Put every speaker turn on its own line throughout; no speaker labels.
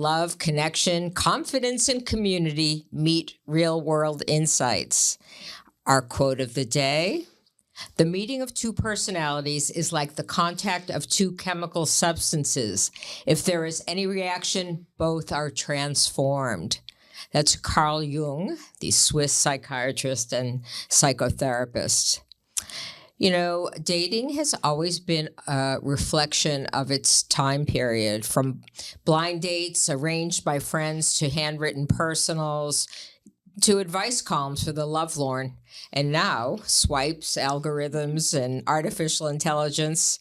love, connection, confidence, and community meet real-world insights. Our quote of the day: the meeting of two personalities is like the contact of two chemical substances. If there is any reaction, both are transformed. That's Carl Jung, the Swiss psychiatrist and psychotherapist. You know, dating has always been a reflection of its time period, from blind dates arranged by friends to handwritten personals to advice columns for the lovelorn. And now, swipes, algorithms, and artificial intelligence.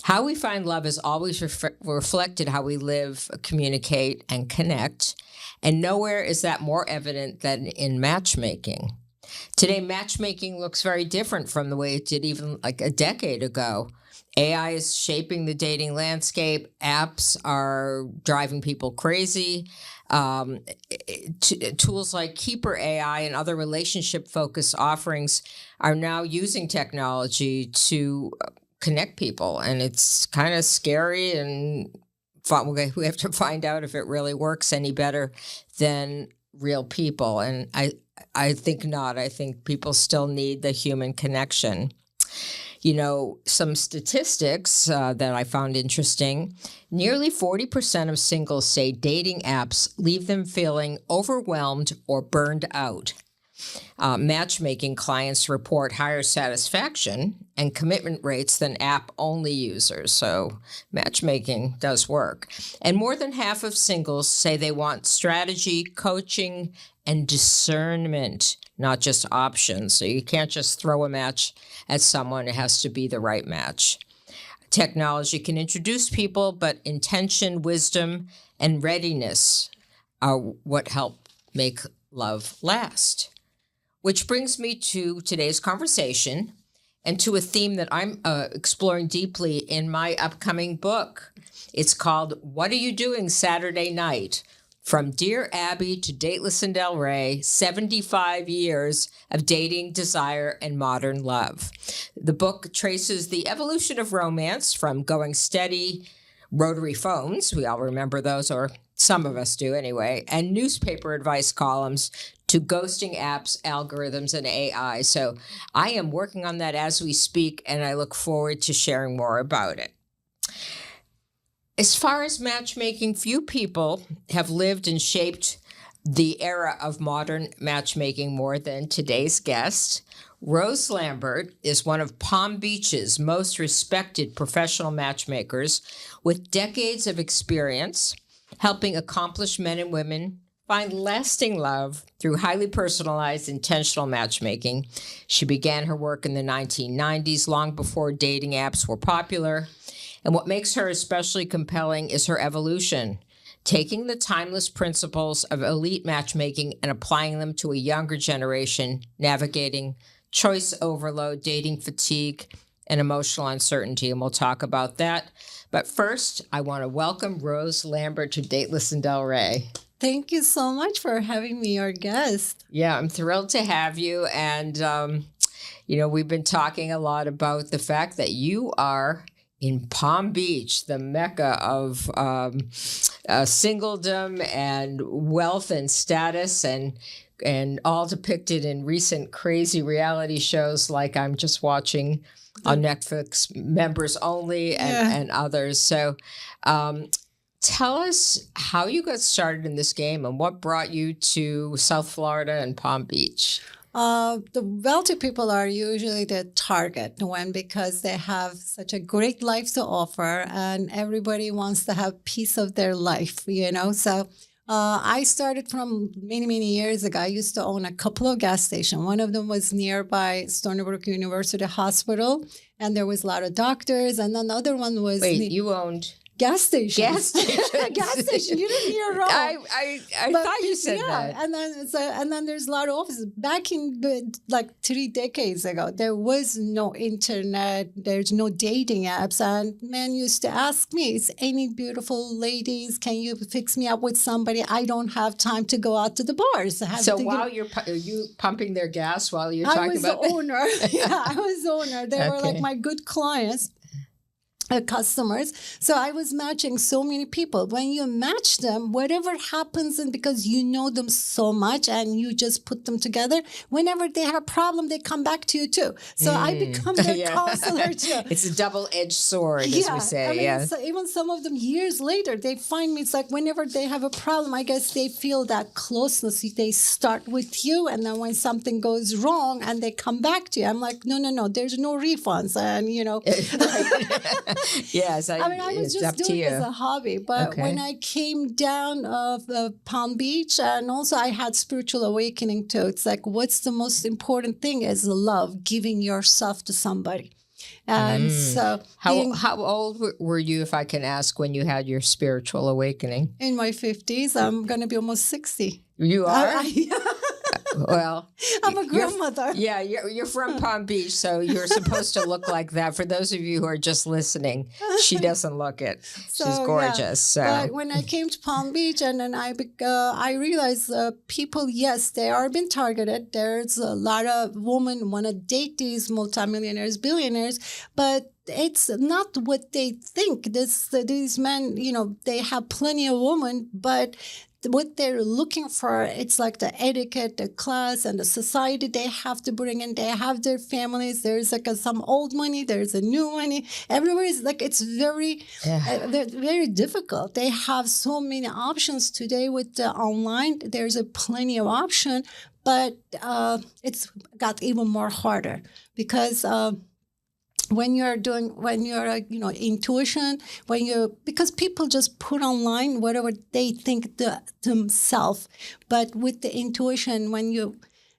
How we find love has always reflected how we live, communicate, and connect. And nowhere is that more evident than in matchmaking. Today, matchmaking looks very different from the way it did even like a decade ago. AI is shaping the dating landscape. Apps are driving people crazy. Tools like Keeper AI and other relationship-focused offerings are now using technology to connect people. And it's kind of scary, and we have to find out if it really works any better than real people. And I think not. I think people still need the human connection. You know, some statistics that I found interesting: nearly 40% of singles say dating apps leave them feeling overwhelmed or burned out. Matchmaking clients report higher satisfaction and commitment rates than app-only users. So matchmaking does work. And more than half of singles say they want strategy, coaching, and discernment, not just options. So you can't just throw a match at someone. It has to be the right match. Technology can introduce people, but intention, wisdom, and readiness are what help make love last. Which brings me to today's conversation and to a theme that I'm exploring deeply in my upcoming book. It's called What Are You Doing Saturday Night? From Dear Abby to Dateless in Del Rey, 75 years of dating, desire, and modern love. The book traces the evolution of romance from going steady, rotary phones, we all remember those, or some of us do anyway, and newspaper advice columns to ghosting apps, algorithms, and AI. So I am working on that as we speak, and I look forward to sharing more about it. As far as matchmaking, few people have lived and shaped the era of modern matchmaking more than today's guest. Rose Lambert is one of Palm Beach's most respected professional matchmakers with decades of experience helping accomplished men and women find lasting love through highly personalized, intentional matchmaking. She began her work in the 1990s, long before dating apps were popular. And what makes her especially compelling is her evolution, taking the timeless principles of elite matchmaking and applying them to a younger generation, navigating choice overload, dating fatigue, and emotional uncertainty. And we'll talk about that. But first, I want to welcome Rose Lambert to Dateless in Del Rey.
Thank you so much for having me, your guest.
Yeah, I'm thrilled to have you. And, you know, we've been talking a lot about the fact that you are in Palm Beach, the mecca of singledom and wealth and status, and all depicted in recent crazy reality shows like I'm just watching on Netflix, Members Only, and others. So tell us how you got started in this game and what brought you to South Florida and Palm Beach.
The wealthy people are usually the target because they have such a great life to offer, and everybody wants to have piece of their life, you know. So I started from many years ago. I used to own a couple of gas stations. One of them was nearby Stony Brook University Hospital, and there was a lot of doctors. And then the other one was...
Wait, you owned...
Gas station.
Gas station.
Gas station. You didn't hear wrong.
I thought you said that.
And then there's a lot of offices. Back in like 3 decades ago, there was no internet. There's no dating apps. And men used to ask me, "Is any beautiful ladies? Can you fix me up with somebody? I don't have time to go out to the bars."
So while are you pumping their gas while you're talking about
I was the owner. Yeah, I was the owner. They were like my good clients. customers. So I was matching so many people. When you match them, whatever happens, and because you know them so much and you just put them together, whenever they have a problem, they come back to you too. So I become their
Yeah.
counselor too.
It's a double-edged sword, as we say.
I mean,
Yeah.
so even some of them years later, they find me. It's like whenever they have a problem, I guess they feel that closeness. They start with you, and then when something goes wrong, and they come back to you, I'm like, no, there's no refunds, and
Yes,
I mean, I was
it's up
just
to
doing
you.
it as a hobby. But
Okay.
when I came down of Palm Beach, and also I had spiritual awakening too. It's like, what's the most important thing is love, giving yourself to somebody. And so
How old were you, if I can ask, when you had your spiritual awakening?
in my 50s, I'm going to be almost 60.
You are? Well,
I'm a grandmother.
yeah, you're from Palm Beach, so you're supposed to look like that. For those of you who are just listening, she doesn't look it. She's
So,
gorgeous.
yeah.
So.
But when I came to Palm Beach, and then I realized people, yes, they are being targeted. There's a lot of women want to date these multimillionaires, billionaires, but it's not what they think. These men, they have plenty of women, but what they're looking for, it's like the etiquette, the class, and the society they have to bring in. They have their families. There's like some old money. There's a new money. Everywhere is like, it's very, very difficult. They have so many options today with the online. There's a plenty of option, but it's got even more harder because when you're intuition, because people just put online whatever they think themselves, but with the intuition, when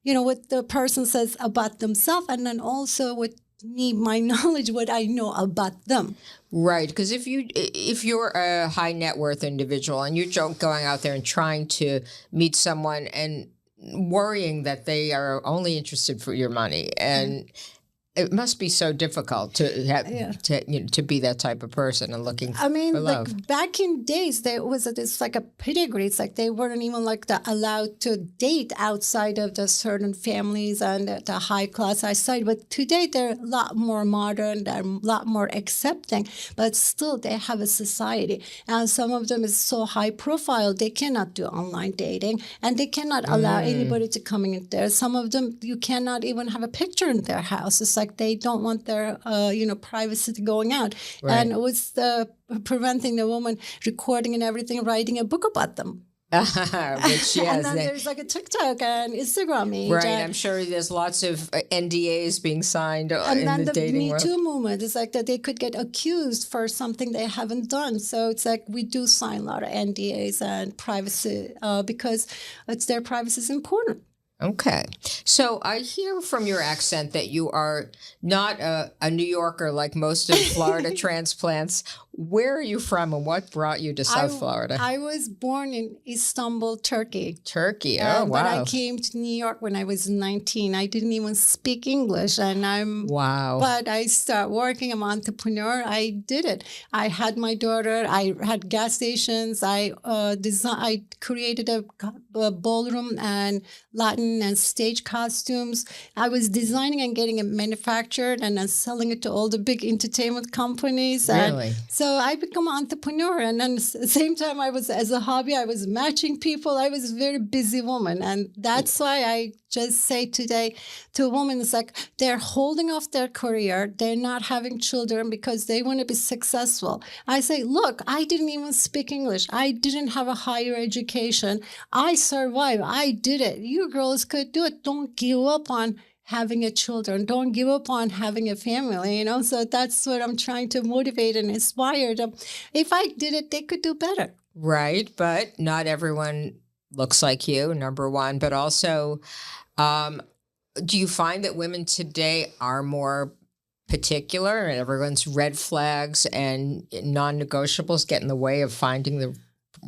what the person says about themselves, and then also with me, my knowledge, what I know about them.
Right, because if you're a high net worth individual and you're going out there and trying to meet someone and worrying that they are only interested for your money, and it must be so difficult to have to be that type of person and looking for love.
Like back in days, there was this like a pedigree. It's like they weren't even allowed to date outside of the certain families and the high class side. But today they're a lot more modern, they're a lot more accepting, but still they have a society. And some of them is so high profile, they cannot do online dating, and they cannot allow anybody to come in there. Some of them, you cannot even have a picture in their house. It's like they don't want their privacy going out.
Right.
And it was preventing the woman recording and everything, writing a book about them.
Which,
and then there's like a TikTok and Instagram age.
Right, I'm sure there's lots of NDAs being signed
and
in
then
the dating
Me
world.
Too movement is like that they could get accused for something they haven't done. So it's like we do sign a lot of NDAs and privacy because their privacy is important.
Okay. So I hear from your accent that you are not a New Yorker like most of Florida transplants. Where are you from, and what brought you to South Florida?
I was born in Istanbul, Turkey.
Turkey. Oh, wow.
But I came to New York when I was 19. I didn't even speak English, and
Wow.
But I started working. I'm an entrepreneur. I did it. I had my daughter. I had gas stations. I created a ballroom and Latin and stage costumes. I was designing and getting it manufactured and then selling it to all the big entertainment companies.
Really?
And so I became an entrepreneur. And then at the same time, as a hobby, I was matching people. I was a very busy woman. And that's why I just say today to women, it's like they're holding off their career. They're not having children because they want to be successful. I say, look, I didn't even speak English. I didn't have a higher education. I survived. I did it. You girls could do it. Don't give up on having a children. Don't give up on having a family, So that's what I'm trying to motivate and inspire them. If I did it, they could do better.
Right. But not everyone looks like you, number one. But also, do you find that women today are more particular and everyone's red flags and non-negotiables get in the way of finding the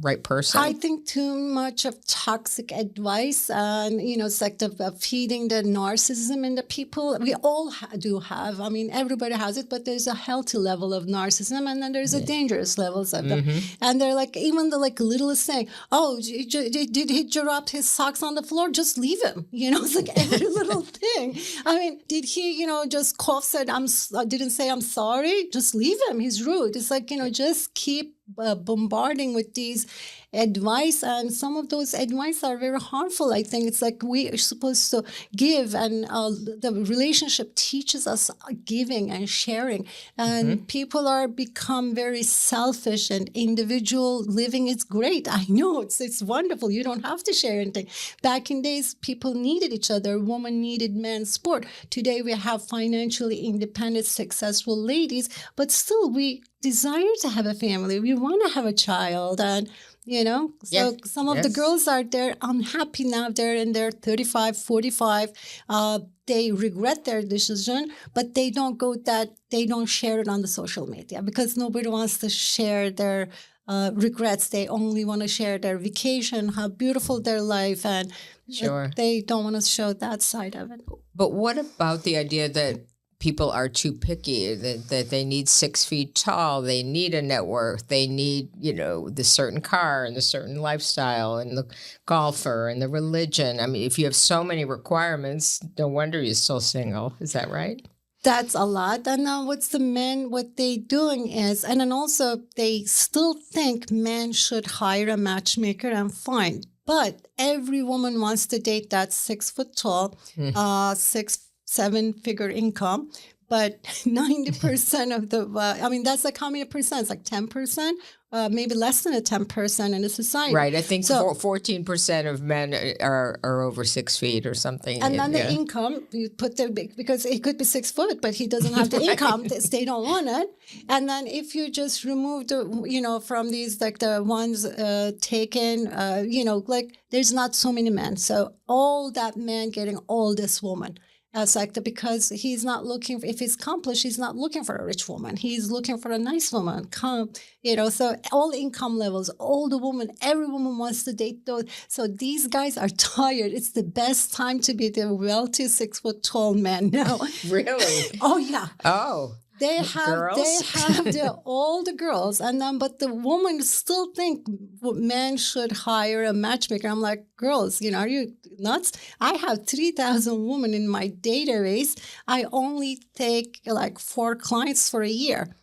right person?
I think too much of toxic advice, and it's like feeding the narcissism in the people. We all do have. I mean, everybody has it, but there's a healthy level of narcissism, and then there's a dangerous levels of them. And they're like even the littlest thing. Oh, did he drop his socks on the floor? Just leave him. It's like every little thing. I mean, did he just cough? Said didn't say I'm sorry. Just leave him. He's rude. It's like just keep bombarding with these advice, and some of those advice are very harmful. I think it's like we are supposed to give, and the relationship teaches us giving and sharing, and people are become very selfish, and individual living is great. I know it's wonderful. You don't have to share anything. Back in days, people needed each other. Women needed men's support. Today we have financially independent, successful ladies, but still we desire to have a family. We want to have a child, and so some of the girls are there unhappy now. They're in their 35, 45. They regret their decision, but they don't share it on the social media because nobody wants to share their regrets. They only want to share their vacation, how beautiful their life, and they don't want to show that side of it.
But what about the idea that people are too picky, that they need 6 feet tall, they need a net worth, they need, the certain car and the certain lifestyle and the golfer and the religion? I mean, if you have so many requirements, no wonder you're still single. Is that right?
That's a lot. And now what they doing is, and then also they still think men should hire a matchmaker, and fine. But every woman wants to date that 6 foot tall, 7-figure income, but 90% of the, that's like how many percent? It's like 10%, maybe less than a 10% in the society.
Right. I think 14% of men are over 6 feet or something.
And then the income, you put because it could be 6 foot, but he doesn't have the income. They don't want it. And then if you just remove from these, like the ones taken, like there's not so many men. So all that man getting all this woman. Because he's not looking if he's accomplished, he's not looking for a rich woman. He's looking for a nice woman. So all income levels, all the women, every woman wants to date those. So these guys are tired. It's the best time to be the wealthy 6 foot tall man now.
Really?
Oh yeah.
Oh.
They have all the girls, and then but the women still think men should hire a matchmaker. I'm like, girls, are you nuts? I have 3,000 women in my database. I only take like 4 clients for a year,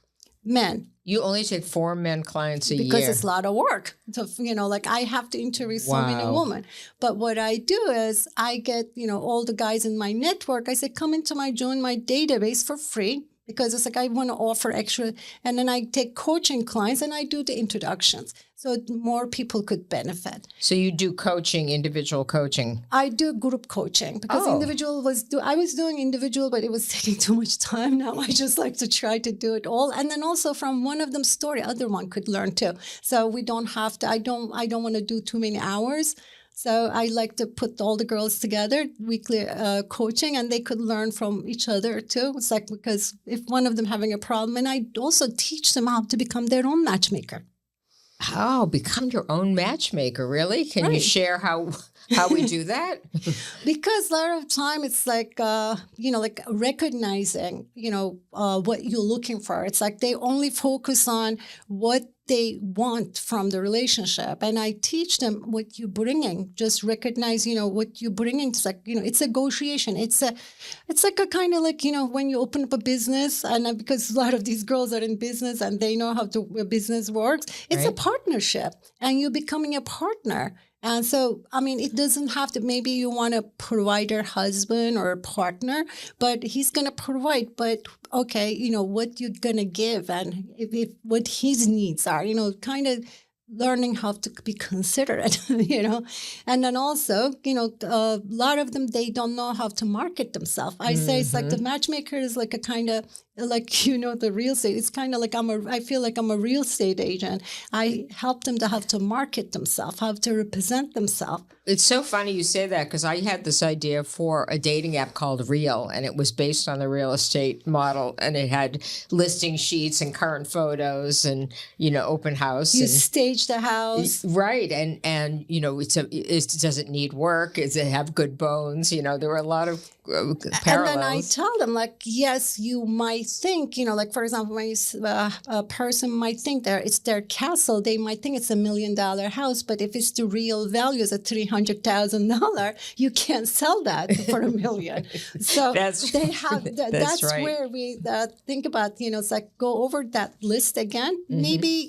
men.
You only take 4 men clients a year
because it's a lot of work. So I have to interview so many women. But what I do is I get all the guys in my network. I say, join my database for free. Because it's like I want to offer extra, and then I take coaching clients and I do the introductions so more people could benefit.
So you do coaching, individual coaching?
I do group coaching because I was doing individual, but it was taking too much time. Now I just like to try to do it all, and then also from one of them story, other one could learn too. So we don't have to. I don't want to do too many hours. So I like to put all the girls together, weekly coaching, and they could learn from each other too. It's like because if one of them having a problem, and I also teach them how to become their own matchmaker.
Oh, become your own matchmaker, really? Can you share how we do that?
Because a lot of time it's like, like recognizing, what you're looking for. It's like they only focus on what they want from the relationship. And I teach them what you're bringing. Just recognize, what you're bringing. It's like, it's a negotiation. It's like a kind of like, when you open up a business, and because a lot of these girls are in business and they know how the business works, it's a partnership, and you're becoming a partner. And so, it doesn't have to, maybe you want a provider husband or a partner, but he's going to provide. But okay, what you're going to give, and if what his needs are, kind of learning how to be considerate, And then also, a lot of them, they don't know how to market themselves. I say it's like the matchmaker is like a kind of like, the real estate. It's kind of like I feel like I'm a real estate agent. I help them to have to market themselves, have to represent themselves.
It's so funny you say that because I had this idea for a dating app called Real, and it was based on the real estate model, and it had listing sheets and current photos and, open house.
You
and
stage the house.
Right. And it doesn't need work. Does it have good bones? There were a lot of parallels.
And then I tell them, like, yes, you might think, like, for example, when a person might think it's their castle, they might think it's $1 million house, but if it's the real value is $300,000, you can't sell that for $1 million. So
that's
that's
right.
where we think about, it's like go over that list again, maybe,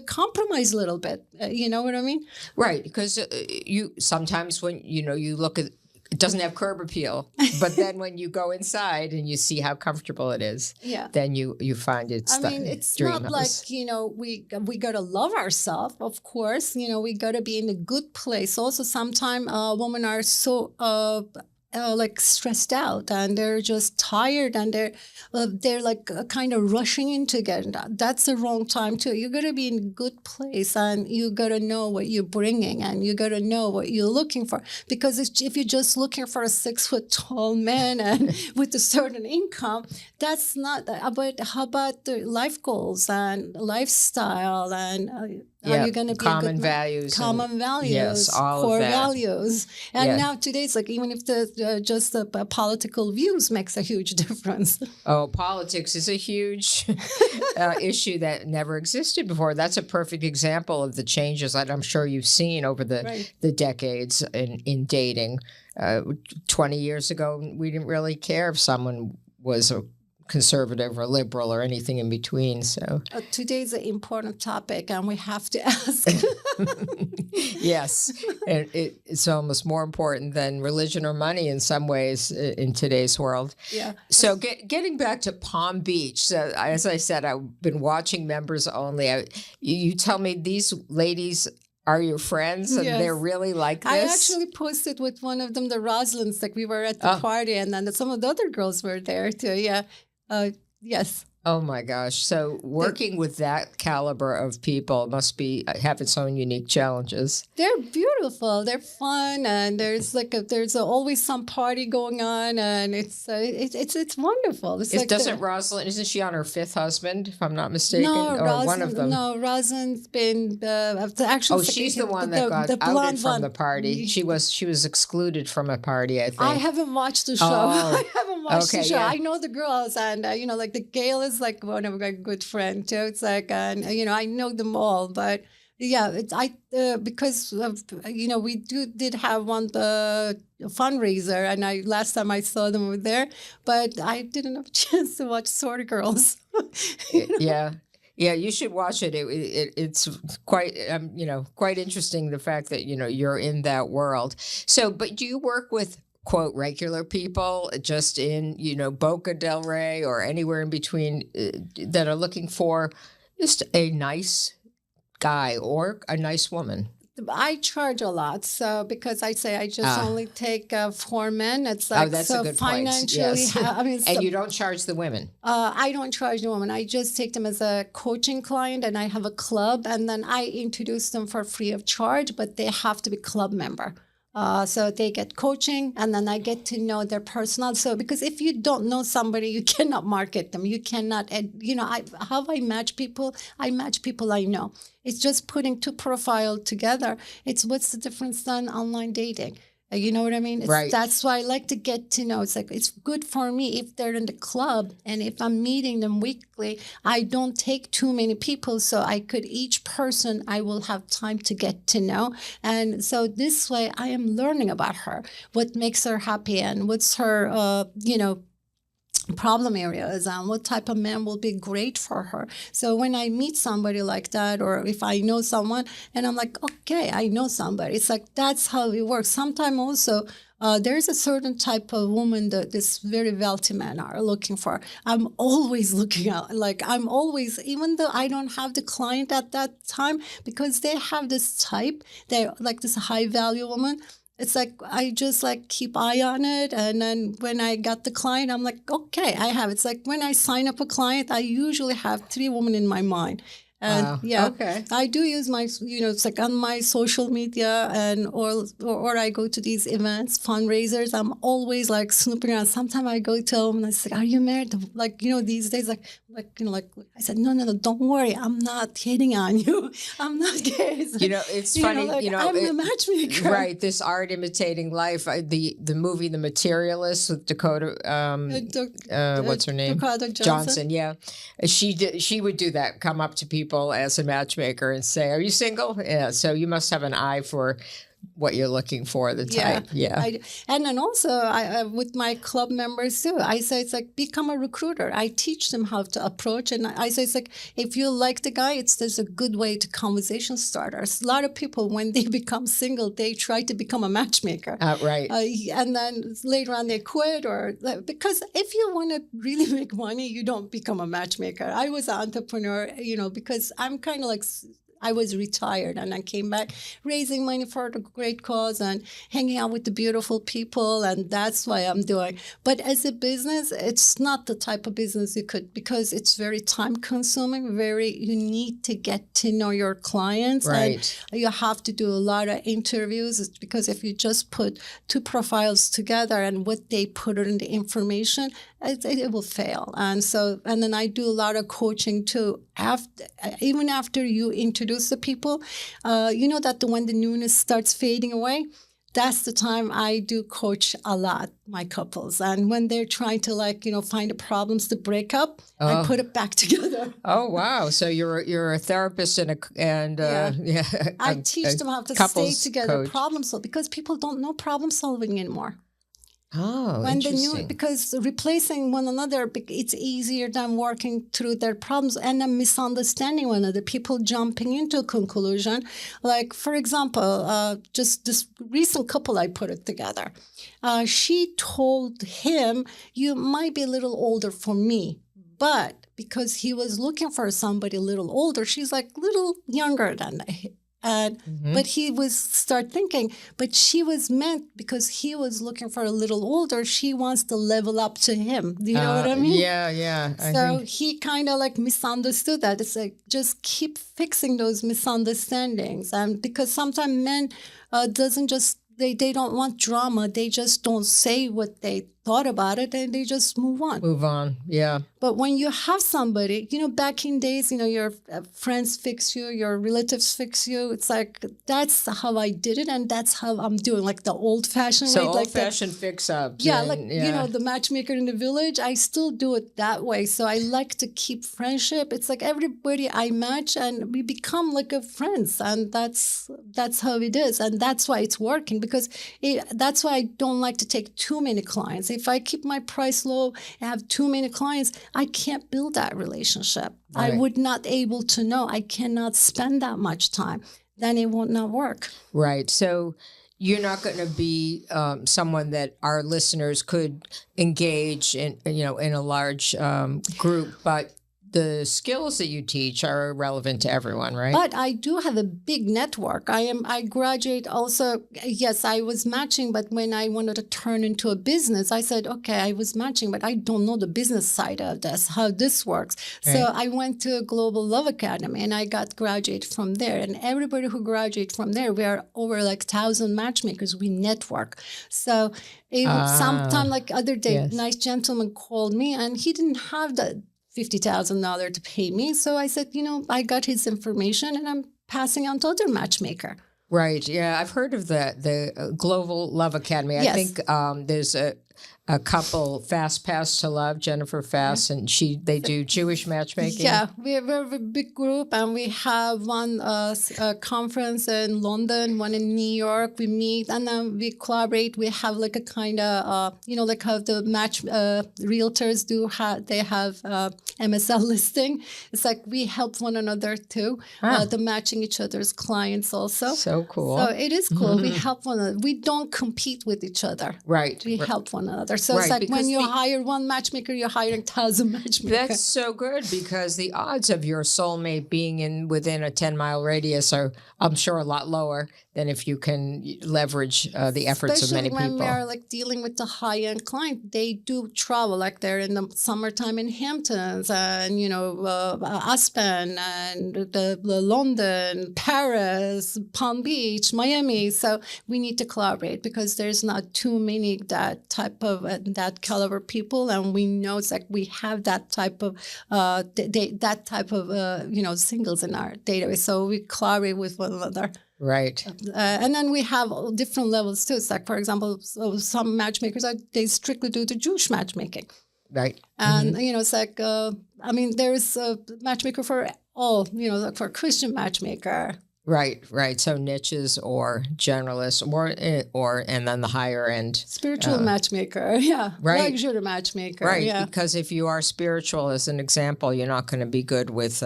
compromise a little bit. You know what I mean?
Right. Because you sometimes when, you look at it doesn't have curb appeal, but then when you go inside and you see how comfortable it is, then you find it's
it's not house. Like, we got to love ourselves, of course. We got to be in a good place. Also, sometimes women are so like stressed out and they're just tired and they're like kind of rushing in to get that. That's the wrong time too. You got to be in a good place and you got to know what you're bringing and you got to know what you're looking for. Because if you're just looking for a 6-foot tall man and with a certain income, that's not. But how about the life goals and lifestyle and are you going to be
common values?
Common values,
yes, all
core
of that.
values. And now today it's like even if the political views makes a huge difference.
Oh, politics is a huge issue that never existed before. That's a perfect example of the changes that I'm sure you've seen over the decades in dating. 20 years ago, we didn't really care if someone was a conservative or liberal or anything in between. So
today's an important topic and we have to ask.
Yes, and it's almost more important than religion or money in some ways in today's world.
Yeah.
So getting back to Palm Beach, so as I said, I've been watching members only. You tell me these ladies are your friends and they're really like this?
I actually posted with one of them, the Roslins, like we were at the party and then some of the other girls were there too. Yeah. Yes.
Oh my gosh. So working with that caliber of people must be have its own unique challenges.
They're beautiful. They're fun, and there's always some party going on, and it's wonderful. It's
doesn't Rosalind? Isn't she on her 5th husband, if I'm not mistaken, or one of them?
No, Rosalind's been actually.
Oh, she's the one that got outed from the party. She was excluded from a party, I think.
I haven't watched the show.
Oh.
I haven't watched the show.
Yeah.
I know the girls, and like the Gail is like one of my good friends too. It's like, and I know them all, but yeah, because of, we did have one fundraiser, and last time I saw them over there, but I didn't have a chance to watch Sword Girls.
Yeah. Yeah, you should watch it. It's quite, quite interesting, the fact that, you're in that world. So, but do you work with, quote, regular people just in, Boca del Rey or anywhere in between that are looking for just a nice guy or a nice woman?
I charge a lot, so because I say I just only take 4 men. It's like
that's
so
a good
financially.
Point. Yes. And you don't charge the women.
I don't charge the women. I just take them as a coaching client, and I have a club, and then I introduce them for free of charge, but they have to be club member. So they get coaching, and then I get to know their personal. So because if you don't know somebody, you cannot market them. You cannot, how I match people. I match people I know. It's just putting 2 profiles together. It's what's the difference than online dating? You know what I mean?
Right.
That's why I like to get to know. It's like, it's good for me if they're in the club and if I'm meeting them weekly, I don't take too many people. So each person I will have time to get to know. And so this way I am learning about her, what makes her happy and what's her, problem areas and what type of man will be great for her. So when I meet somebody like that, or if I know someone and I'm like, okay, I know somebody, it's like, that's how it works. Sometimes also there's a certain type of woman that this very wealthy men are looking for. I'm always looking out, even though I don't have the client at that time, because they have this type, they're like this high value woman. it's like I just like keep eye on it, and then when I got the client, I'm like, okay, I have. It's like when I sign up a client, I usually have 3 women in my mind. And
Wow.
yeah,
Okay.
I do use my, it's like on my social media, and or I go to these events, fundraisers. I'm always like snooping around. Sometimes I go to them and I say, "Are you married?" Like these days, like I said, no, don't worry, I'm not hitting on you. I'm not gay.
It's funny.
I'm a matchmaker.
Right. This art imitating life. The movie The Materialist with Dakota. What's her name?
Dakota
Johnson. Yeah, she would do that. Come up to people as a matchmaker and say, "Are you single?" Yeah. So you must have an eye for what you're looking for, the type. Yeah.
And then also I with my club members too, I say it's like become a recruiter. I teach them how to approach, and I say it's like if you like the guy, there's a good way to conversation starters. A lot of people when they become single, they try to become a matchmaker.
Right.
And then later on they quit, or because if you want to really make money, you don't become a matchmaker. I was an entrepreneur, because I'm kind of like, I was retired and I came back raising money for the great cause and hanging out with the beautiful people. And that's why I'm doing. But as a business, it's not the type of business you could, because it's very time consuming, you need to get to know your clients.
Right.
And you have to do a lot of interviews, because if you just put 2 profiles together and what they put in the information, it will fail. And then I do a lot of coaching too. Even after you introduce the people, that when the newness starts fading away, that's the time I do coach a lot, my couples. And when they're trying to find the problems to break up, I put it back together.
Oh, wow. So you're a therapist
I teach them how to stay together, problem solve, because people don't know problem solving anymore.
Oh, interesting.
Because replacing one another, it's easier than working through their problems and then misunderstanding one another. People jumping into a conclusion. Like, for example, just this recent couple I put it together. She told him, "You might be a little older for me," but because he was looking for somebody a little older, she's like little younger than him. But he was start thinking, but she was meant because he was looking for a little older. She wants to level up to him. Do you know what I mean?
Yeah.
So he kind of misunderstood that. It's like just keep fixing those misunderstandings, and because sometimes men doesn't just they don't want drama. They just don't say what they thought about it, and they just move on.
Yeah.
But when you have somebody, back in days, your friends fix you, your relatives fix you. It's like, that's how I did it. And that's how I'm doing, like the old fashioned way.
So old fashioned fix up.
Yeah. The matchmaker in the village, I still do it that way. So I like to keep friendship. It's like everybody I match and we become like a friends. And that's how it is. And that's why it's working, because that's why I don't like to take too many clients. If I keep my price low and have too many clients, I can't build that relationship. Right. I would not able to know. I cannot spend that much time. Then it won't not work.
Right. So you're not going to be someone that our listeners could engage in, in a large group, but the skills that you teach are relevant to everyone, right?
But I do have a big network. I graduate also. Yes, I was matching, but when I wanted to turn into a business, I said, okay, I was matching, but I don't know the business side of this, how this works. Right. So I went to Global Love Academy and I got graduate from there. And everybody who graduate from there, we are over 1,000 matchmakers. We network. So sometime other day, yes. Nice gentleman called me and he didn't have the $50,000 to pay me. So I said, I got his information and I'm passing on to other matchmaker.
Right. Yeah. I've heard of the Global Love Academy.
Yes.
I think there's a couple, Fast Pass to Love, Jennifer Fast, and they do Jewish matchmaking.
Yeah, we're a big group, and we have one conference in London, one in New York. We meet, and then we collaborate. We have a kind of, how the match realtors do. They have MSL listing. It's like we help one another too. The matching each other's clients also.
So cool.
So it is cool. Mm-hmm. We help one another. We don't compete with each other.
Right.
We help one another. So it's
Right,
like when
because
you hire one matchmaker, you're hiring 1,000 matchmakers.
that's so good because the odds of your soulmate being within a 10-mile radius are, I'm sure, a lot lower than if you can leverage the efforts of many
Especially when we
people.
are like dealing with the high-end client, they do travel, like they're in the summertime in Hamptons and, Aspen and the London, Paris, Palm Beach, Miami. So we need to collaborate because there's not too many that type of that caliber people, and we know it's like we have that type of singles in our database. So we collaborate with one another.
Right.
And then we have different levels too. It's like, for example, some matchmakers they strictly do the Jewish matchmaking.
Right.
And, it's like, there's a matchmaker for all, like for a Christian matchmaker.
Right. So niches or generalists or and then the higher end.
Spiritual matchmaker. Yeah.
Right.
Luxury matchmaker.
Right.
Yeah.
Because if you are spiritual, as an example, you're not going to be good with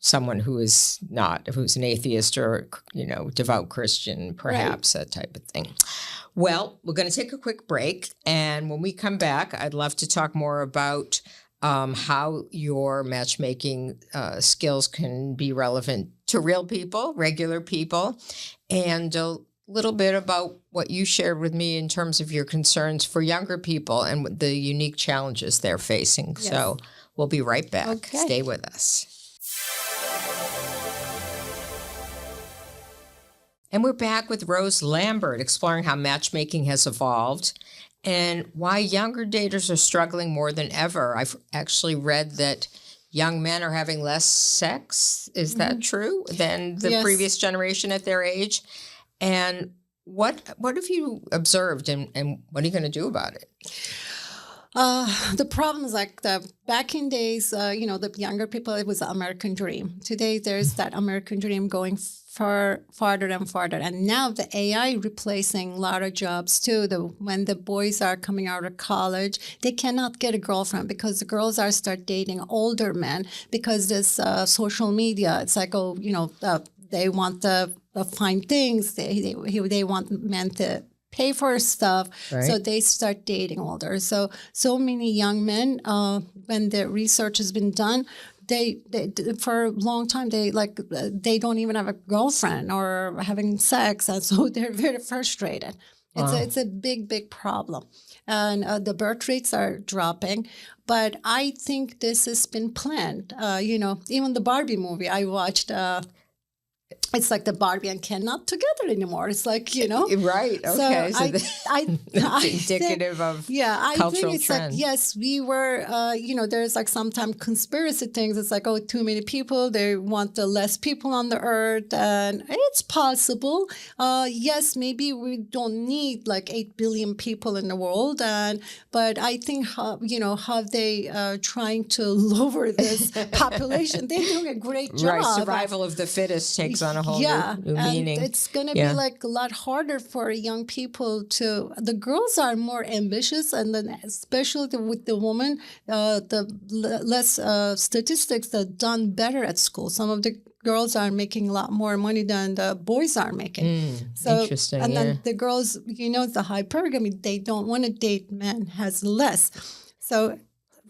someone who's an atheist or, devout Christian, perhaps, that type of thing. Well, we're going to take a quick break. And when we come back, I'd love to talk more about how your matchmaking skills can be relevant to real people, regular people, and a little bit about what you shared with me in terms of your concerns for younger people and the unique challenges they're facing. Yes. So we'll be right back. Okay. Stay with us. And we're back with Rose Lambert, exploring how matchmaking has evolved and why younger daters are struggling more than ever. I've actually read that young men are having less sex. Is that true? Than the previous generation at their age? And what have you observed and what are you going to do about it?
The problem is like back in days, the younger people, it was the American dream. Today, there's that American dream going farther and farther. And now the AI replacing a lot of jobs too. When the boys are coming out of college, they cannot get a girlfriend because the girls are start dating older men because this social media, it's like, they want the fine things. They want men to pay for stuff, right. So they start dating older. So many young men, when the research has been done, they for a long time they don't even have a girlfriend or having sex, and so they're very frustrated. It's a big problem, and the birth rates are dropping. But I think this has been planned. Even the Barbie movie I watched. It's like the Barbie and Ken not together anymore. It's like,
Right. Okay. So
that's
indicative of
I
cultural
think it's
trend.
like, yes, we were, there's like sometimes conspiracy things. It's like, too many people. They want the less people on the earth. And it's possible. Yes, maybe we don't need like 8 billion people in the world. But I think, how they trying to lower this population. They're doing a great job.
Right. Survival of the fittest takes on a whole new meaning.
And it's going to be like a lot harder for young people the girls are more ambitious, and then especially with the woman, the less statistics that done better at school. Some of the girls are making a lot more money than the boys are making.
Interesting.
And then the girls, the hypergamy, they don't want to date men has less. So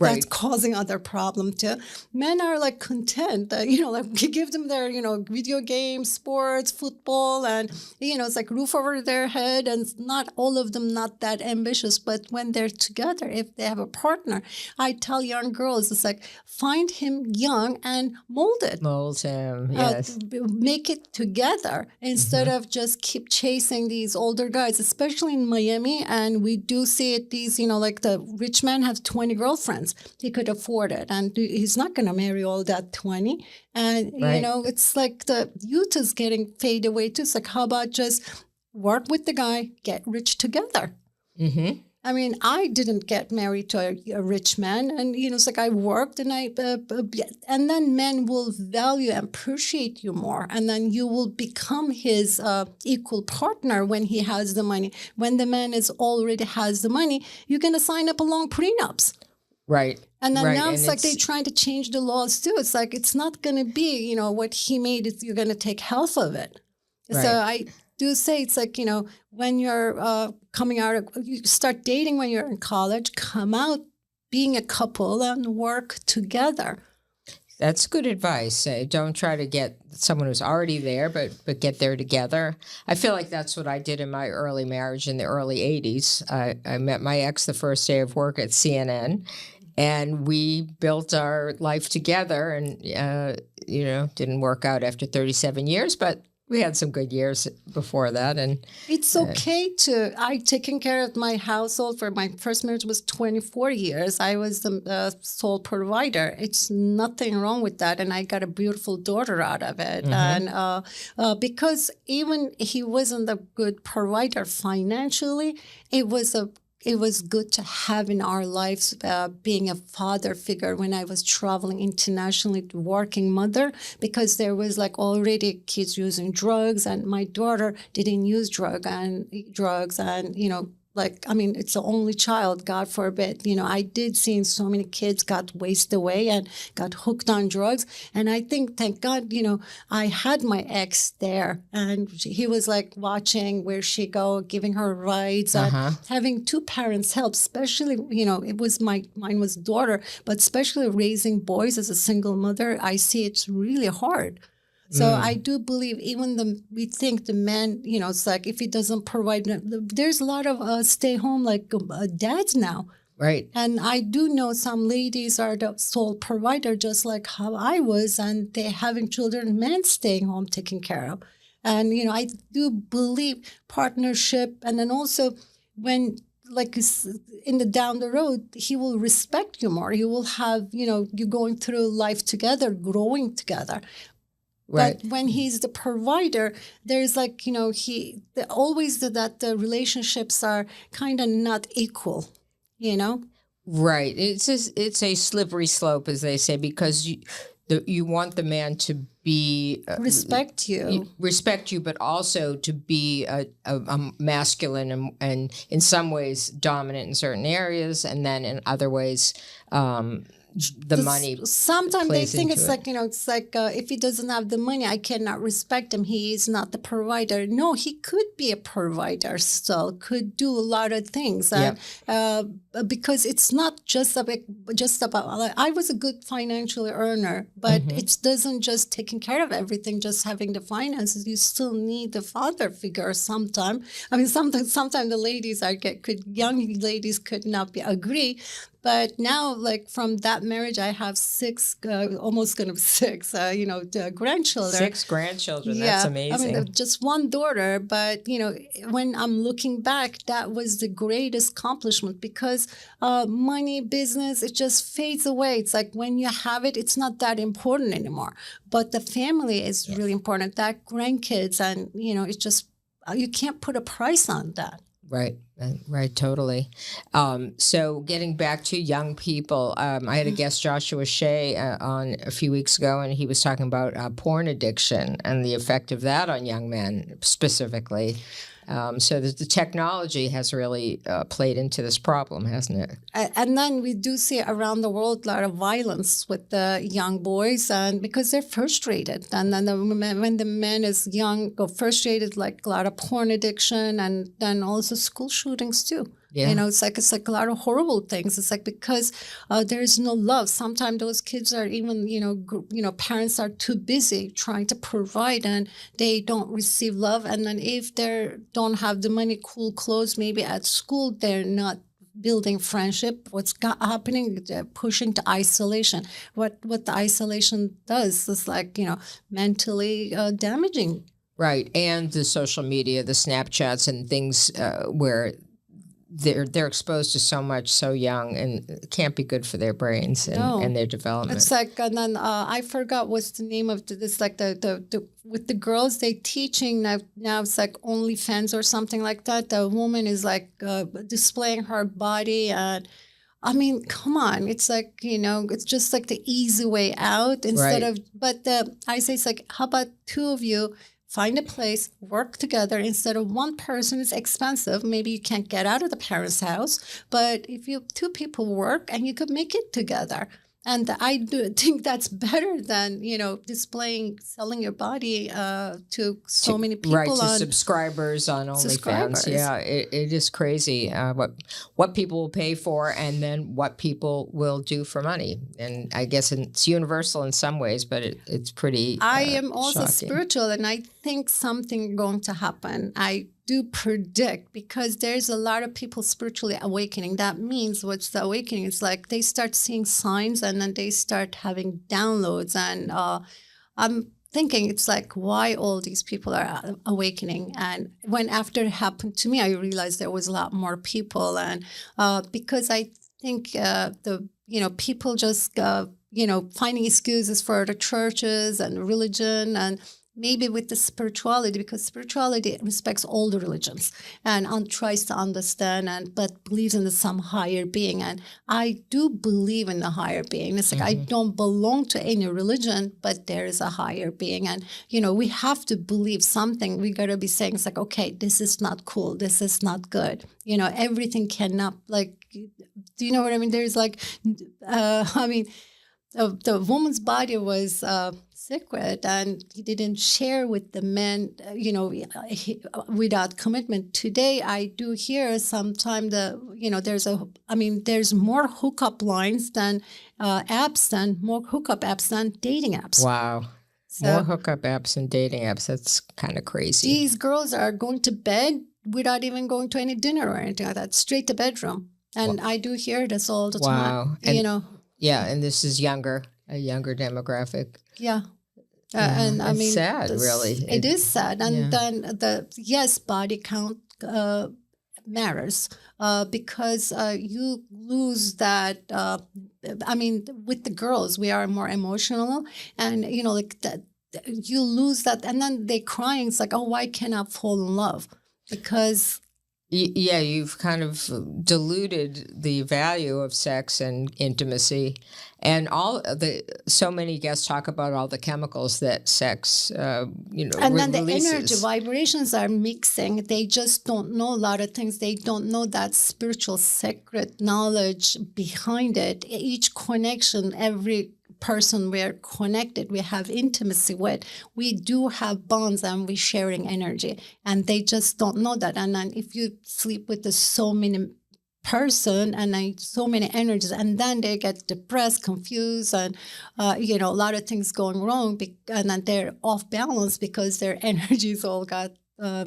that's causing other problem too. Men are like content, give them their, video games, sports, football, and, it's like roof over their head, and not all of them not that ambitious. But when they're together, if they have a partner, I tell young girls, it's like, find him young and mold it.
Mold him, yes.
Make it together instead of just keep chasing these older guys, especially in Miami. And we do see it, these, the rich man has 20 girlfriends. He could afford it, and he's not going to marry all that 20. And, it's like the youth is getting fade away too. It's like, how about just work with the guy, get rich together? Mm-hmm. I mean, I didn't get married to a rich man, and, it's like I worked, and and then men will value and appreciate you more, and then you will become his equal partner when he has the money. When the man already has the money, you're going to sign up along prenups.
Right.
And then now it's like they're trying to change the laws too. It's like, it's not going to be, what he made, you're going to take half of it. Right. So do say it's like, when you're coming out, you start dating when you're in college, come out being a couple and work together.
That's good advice. Don't try to get someone who's already there, but get there together. I feel like that's what I did in my early marriage in the early 80s. I met my ex the first day of work at CNN, and we built our life together, and, didn't work out after 37 years, but we had some good years before that. And
it's okay I taken care of my household for my first marriage was 24 years. I was the sole provider. It's nothing wrong with that. And I got a beautiful daughter out of it. And because even he wasn't a good provider financially, it was good to have in our lives being a father figure when I was traveling internationally, working mother, because there was like already kids using drugs, and my daughter didn't use drugs and it's the only child, God forbid. I did see so many kids got wasted away and got hooked on drugs. And I think, thank God, I had my ex there, and he was like watching where she go, giving her rides, and having two parents help, especially, mine was daughter, but especially raising boys as a single mother, I see it's really hard. So I do believe we think the man, it's like if he doesn't provide, there's a lot of stay-home dads now.
Right.
And I do know some ladies are the sole provider, just like how I was, and they're having children, men staying home taking care of. And, I do believe partnership. And then also when down the road, he will respect you more. You will have, you going through life together, growing together.
Right.
But when he's the provider, there's always that the relationships are kind of not equal,
Right. It's a slippery slope, as they say, because you want the man to be
respect you,
but also to be a masculine and in some ways dominant in certain areas, and then in other ways. The money.
Sometimes they think it's if he doesn't have the money, I cannot respect him. He is not the provider. No, he could be a provider still, could do a lot of things.
Yep.
And because it's not just about I was a good financial earner, but it doesn't just taking care of everything, just having the finances. You still need the father figure sometimes. I mean, sometimes the ladies young ladies could not agree. But now, from that marriage, I have almost going to be six, grandchildren.
6 grandchildren. Yeah. That's amazing.
I mean, just one daughter. But, when I'm looking back, that was the greatest accomplishment because money, business, it just fades away. It's like when you have it, it's not that important anymore. But the family is really important. That grandkids and, it's just, you can't put a price on that.
Right, totally. So getting back to young people, I had a guest, Joshua Shea, on a few weeks ago, and he was talking about porn addiction and the effect of that on young men specifically. So the technology has really played into this problem, hasn't it?
And then we do see around the world a lot of violence with the young boys, and because they're frustrated. And then when the man is young, go frustrated, like a lot of porn addiction, and then also school shootings too.
Yeah.
It's like a lot of horrible things. It's like because there is no love. Sometimes those kids are even, parents are too busy trying to provide and they don't receive love. And then if they don't have the money, cool clothes, maybe at school, they're not building friendship. What's happening? They're pushing to isolation. What the isolation does is mentally damaging.
Right. And the social media, the Snapchats and things where they're exposed to so much so young, and it can't be good for their brains and their development.
It's and then I forgot what's the name of this. The with the girls they teaching now it's OnlyFans or something like that. The woman is displaying her body, and I mean, come on, it's it's just the easy way out instead of. But I say it's how about two of you? Find a place, work together instead of one person. It's expensive. Maybe you can't get out of the parents' house, but if two people work and you could make it together. And I do think that's better than, selling your body to so many people
Right, to
on
subscribers on OnlyFans.
subscribers.
Yeah, it is crazy what people will pay for and then what people will do for money. And I guess it's universal in some ways, but it's pretty
I am also
shocking.
spiritual, and I think something going to happen. I do predict, because there's a lot of people spiritually awakening. That means what's the awakening? It's like they start seeing signs, and then they start having downloads. And I'm thinking it's like, why all these people are awakening? And when after it happened to me, I realized there was a lot more people. And because I think people just finding excuses for the churches and religion, and maybe with the spirituality, because spirituality respects all the religions and tries to understand, but believes in some higher being. And I do believe in the higher being. It's like I don't belong to any religion, but there is a higher being. And, we have to believe something. We got to be saying, it's like, okay, this is not cool. This is not good. Everything cannot, do you know what I mean? There's the woman's body was secret, and he didn't share with the men, without commitment. Today, I do hear sometimes there's more hookup lines than more hookup apps than dating apps.
Wow.
So
more hookup apps and dating apps. That's kind of crazy.
These girls are going to bed without even going to any dinner or anything like that, straight to bedroom. And I do hear this all the time.
And, yeah, and this is a younger demographic.
Yeah. And I mean,
sad, really.
It is sad. And then body count matters because you lose that. With the girls, we are more emotional, and that you lose that, and then they're crying. It's like, oh, why can't I fall in love? Because
you've kind of diluted the value of sex and intimacy, and so many guests talk about all the chemicals that sex, and
then the
releases.
energy vibrations are mixing. They just don't know a lot of things. They don't know that spiritual secret knowledge behind it. Each connection, every person we're connected, we have intimacy with, we do have bonds, and we're sharing energy, and they just don't know that. And then if you sleep with so many person and so many energies, and then they get depressed, confused, and a lot of things going wrong, and then they're off balance because their energies all got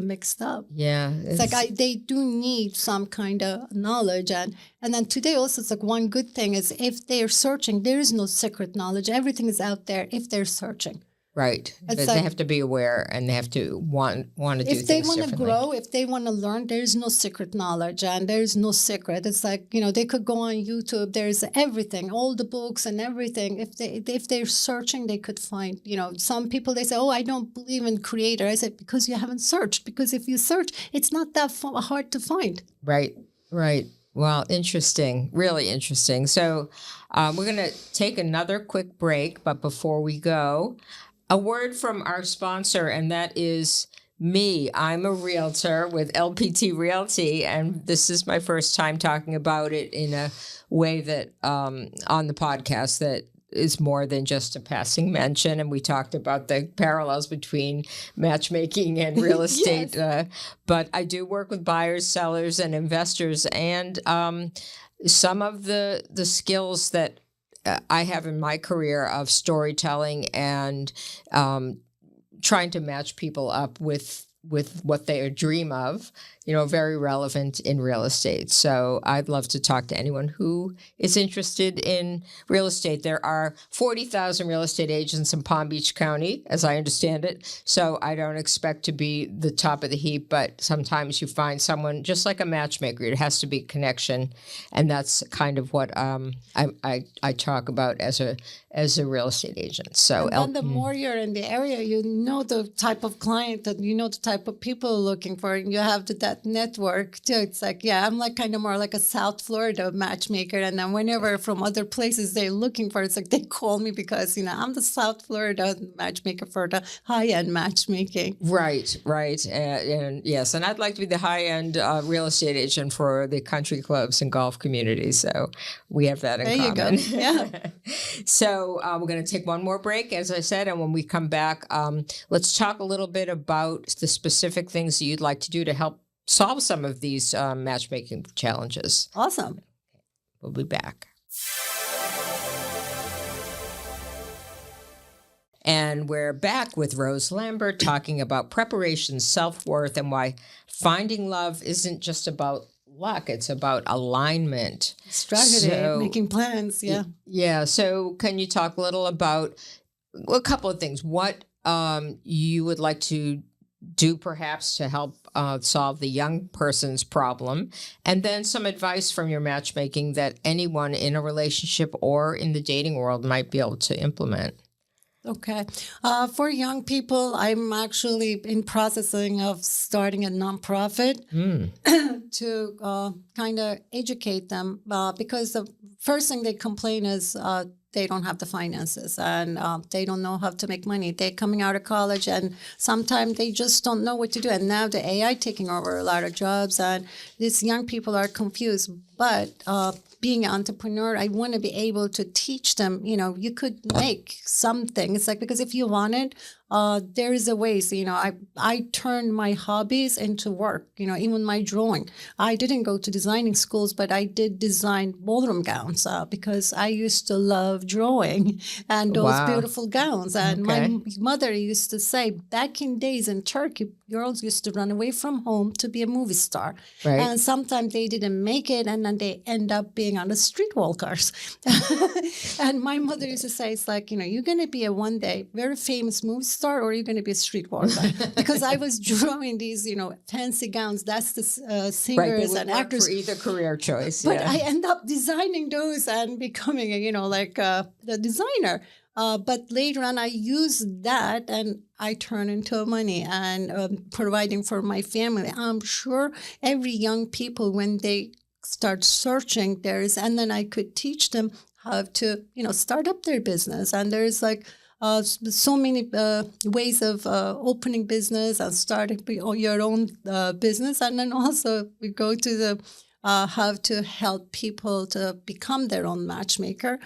mixed up.
Yeah,
it's like they do need some kind of knowledge, and then today also it's like one good thing is if they're searching, there is no secret knowledge. Everything is out there if they're searching.
Right, but they have to be aware, and they have to want to do things differently.
If they want to grow, if they want to learn, there's no secret knowledge, and there's no secret. It's like, they could go on YouTube. There's everything, all the books and everything. If they're searching, they could find. Some people, they say, "Oh, I don't believe in creator." I said, because you haven't searched. Because if you search, it's not that hard to find.
Right. Well, interesting, really interesting. So we're going to take another quick break, but before we go, a word from our sponsor, and that is me. I'm a realtor with LPT Realty, and this is my first time talking about it in a way that on the podcast that is more than just a passing mention. And we talked about the parallels between matchmaking and real estate.
Yes.
But I do work with buyers, sellers, and investors, and some of the skills that I have in my career of storytelling and trying to match people up with what they dream of, very relevant in real estate. So I'd love to talk to anyone who is interested in real estate. There are 40,000 real estate agents in Palm Beach County, as I understand it. So I don't expect to be the top of the heap, but sometimes you find someone just like a matchmaker. It has to be connection. And that's kind of what I talk about as a real estate agent. So
and then the more you're in the area, the type of client that the type type of people looking for. And you have that network too. It's like, yeah, I'm like kind of more like a South Florida matchmaker. And then whenever from other places they're looking for, it's like they call me because, I'm the South Florida matchmaker for the high-end matchmaking.
Right. And yes, and I'd like to be the high-end real estate agent for the country clubs and golf communities. So we have that in common.
There you go. Yeah.
So we're going to take one more break, as I said, and when we come back, let's talk a little bit about the specific things that you'd like to do to help solve some of these matchmaking challenges.
Awesome.
We'll be back. And we're back with Rose Lambert talking about preparation, self-worth, and why finding love isn't just about luck. It's about alignment.
Strategy, making plans. Yeah.
Yeah. So can you talk a little about a couple of things? What you would like to do perhaps to help solve the young person's problem, and then some advice from your matchmaking that anyone in a relationship or in the dating world might be able to implement.
Okay. For young people, I'm actually in processing of starting a nonprofit to kind of educate them because the first thing they complain is they don't have the finances and they don't know how to make money. They're coming out of college and sometimes they just don't know what to do. And now the AI taking over a lot of jobs and these young people are confused. But being an entrepreneur, I want to be able to teach them, you could make something. It's like, because if you want it, there is a ways, I turned my hobbies into work, even my drawing. I didn't go to designing schools, but I did design ballroom gowns because I used to love drawing and those beautiful gowns. And my mother used to say, back in days in Turkey, girls used to run away from home to be a movie star.
Right.
And sometimes they didn't make it and then they end up being on the streetwalkers. And my mother used to say, it's like, you're going to be a one day very famous movie star or you're going to be a streetwalker. Because I was drawing these, fancy gowns. That's the singers and actors.
For either career choice.
But I end up designing those and becoming, the designer. But later on, I use that and I turn into money and providing for my family. I'm sure every young people, when they start searching, and then I could teach them how to, start up their business. And there's like so many ways of opening business and starting your own business. And then also we go to the how to help people to become their own matchmaker.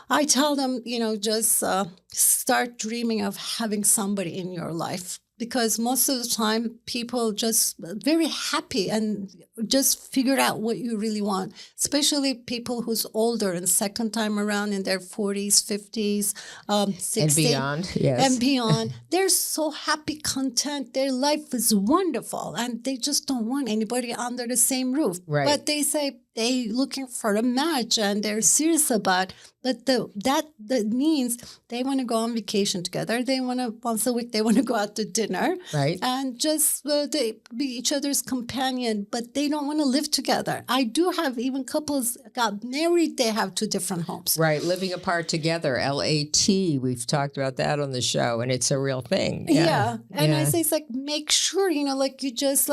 I tell them, just start dreaming of having somebody in your life. Because most of the time, people just very happy and just figure out what you really want, especially people who's older and second time around in their 40s, 50s, 60s.
And beyond, yes.
And beyond. They're so happy, content. Their life is wonderful. And they just don't want anybody under the same roof.
Right.
But they say they looking for a match and they're serious about it. But that means they want to go on vacation together. They want to, once a week, they want to go out to dinner.
Right.
And just they be each other's companion, but they don't want to live together. I do have even couples got married, they have two different homes.
Right. Living apart together, LAT. We've talked about that on the show, and it's a real thing.
Yeah. And I say, it's like, make sure, you just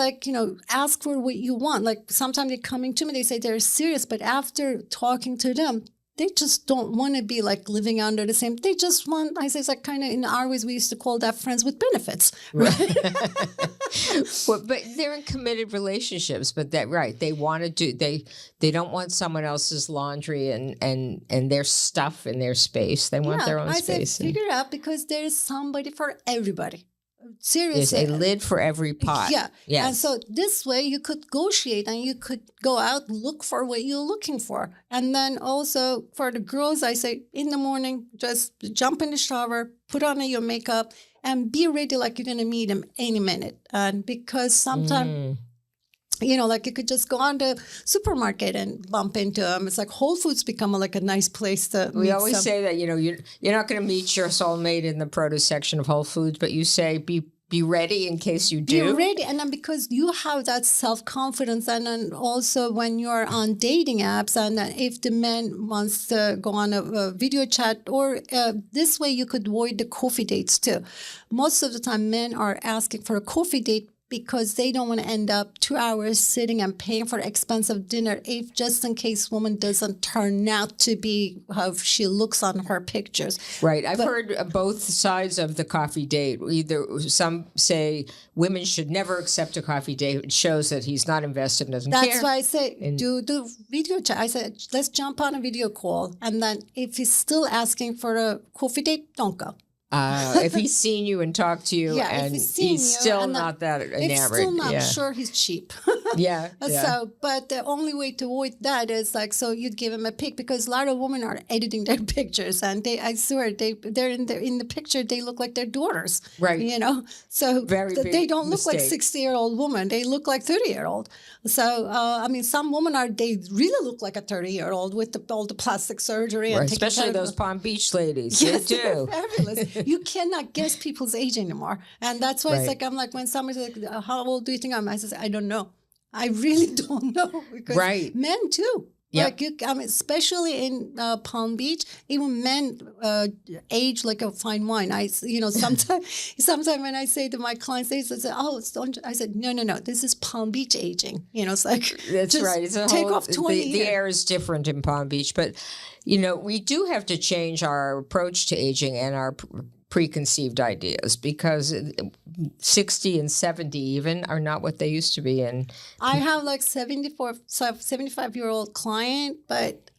ask for what you want. Like sometimes they're coming to me, they say they're serious, but after talking to them, they just don't want to be like living under the same. They just want, I say, it's like kind of in our ways, we used to call that friends with benefits. Right.
Well, but they're in committed relationships, but they want to do, they don't want someone else's laundry and their stuff in their space. They want their own space.
Say, figure it out because there's somebody for everybody. Seriously.
There's a lid for every pot.
Yeah.
Yes.
And so this way you could negotiate and you could go out, look for what you're looking for. And then also for the girls, I say in the morning, just jump in the shower, put on your makeup and be ready like you're going to meet him any minute. And because sometimes... like you could just go on the supermarket and bump into them. It's like Whole Foods become like a nice place to
We always say that, you're not going to meet your soulmate in the produce section of Whole Foods, but you say be be ready in case you
Be
do.
ready. And then because you have that self-confidence, and then also when you're on dating apps, and then if the man wants to go on a video chat, or this way you could avoid the coffee dates too. Most of the time men are asking for a coffee date because they don't want to end up 2 hours sitting and paying for expensive dinner, if just in case woman doesn't turn out to be how she looks on her pictures.
Right. I've heard both sides of the coffee date. Either some say women should never accept a coffee date. It shows that he's not invested and doesn't care.
That's why I say do the video chat. I said, let's jump on a video call. And then if he's still asking for a coffee date, don't go.
If he's seen you and talked to you, and he's still not that enamored.
If still not sure, he's cheap.
Yeah.
So, but the only way to avoid that is like, so you'd give him a pic, because a lot of women are editing their pictures, and I swear they're in the picture, they look like their daughters.
Right.
You know, so they don't look like 60-year-old woman. They look like 30-year-old. So, I mean, some women they really look like a 30-year-old with all the plastic surgery.
Right.
And
especially those Palm Beach ladies.
Yes,
they do.
Fabulous. You cannot guess people's age anymore. And that's why it's like, I'm like, when somebody's like, how old do you think I'm? I say, I don't know. I really don't know. Because men too.
Yep.
Like I mean, especially in Palm Beach, even men age like a fine wine. Sometimes when I say to my clients, they say, "Oh, I said, no. This is Palm Beach aging." You know, it's like
that's right. It's
take off 20 years.
The air is different in Palm Beach, but we do have to change our approach to aging and our preconceived ideas, because 60 and 70 even are not what they used to be. And
I have like 75-year-old client, but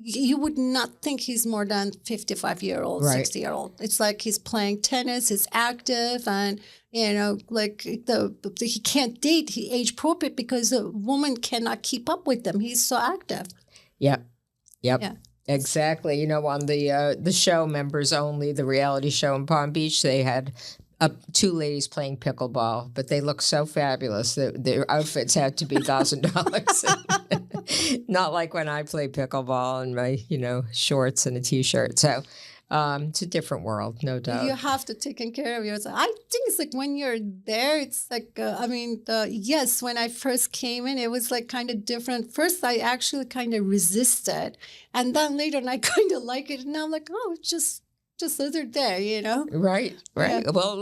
you would not think he's more than 55-year-old, 60-year-old. It's like he's playing tennis, he's active, and like he can't date age appropriate because a woman cannot keep up with him. He's so active.
Yep. Yeah. Exactly. On the show Members Only, the reality show in Palm Beach, they had 2 ladies playing pickleball, but they looked so fabulous that their outfits had to be $1,000. Not like when I play pickleball in my, shorts and a T-shirt. So it's a different world, no doubt.
You have to take care of yourself. I think it's like when you're there, it's like, yes, when I first came in, it was like kind of different. First, I actually kind of resisted. And then later, I kind of like it. And now I'm like, oh, it's just another day,
Right.
Yeah.
Well,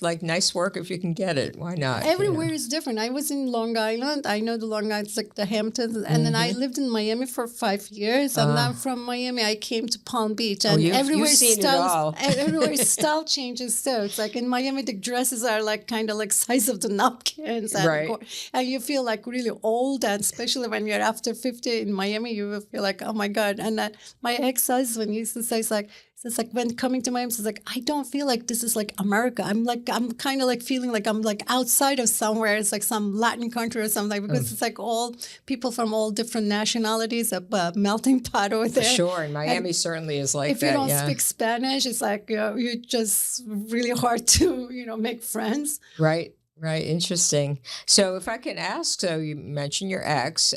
like nice work if you can get it. Why not?
Everywhere is different. I was in Long Island. I know the Long Island, it's like the Hamptons. And then I lived in Miami for 5 years. And then from Miami, I came to Palm Beach. And everywhere's style changes too. It's like in Miami, the dresses are like kind of like size of the napkins. And you feel like really old. And especially when you're after 50 in Miami, you will feel like, oh my God. And my ex-husband used to say, it's like when coming to Miami, it's like, I don't feel like this is like America. I'm kind of like feeling like I'm like outside of somewhere. It's like some Latin country or something, because it's like all people from all different nationalities, a melting pot over there.
Sure, and Miami certainly is like that.
If you don't speak Spanish, it's like, you're just really hard to, make friends.
Right. Interesting. So if I can ask, so you mentioned your ex,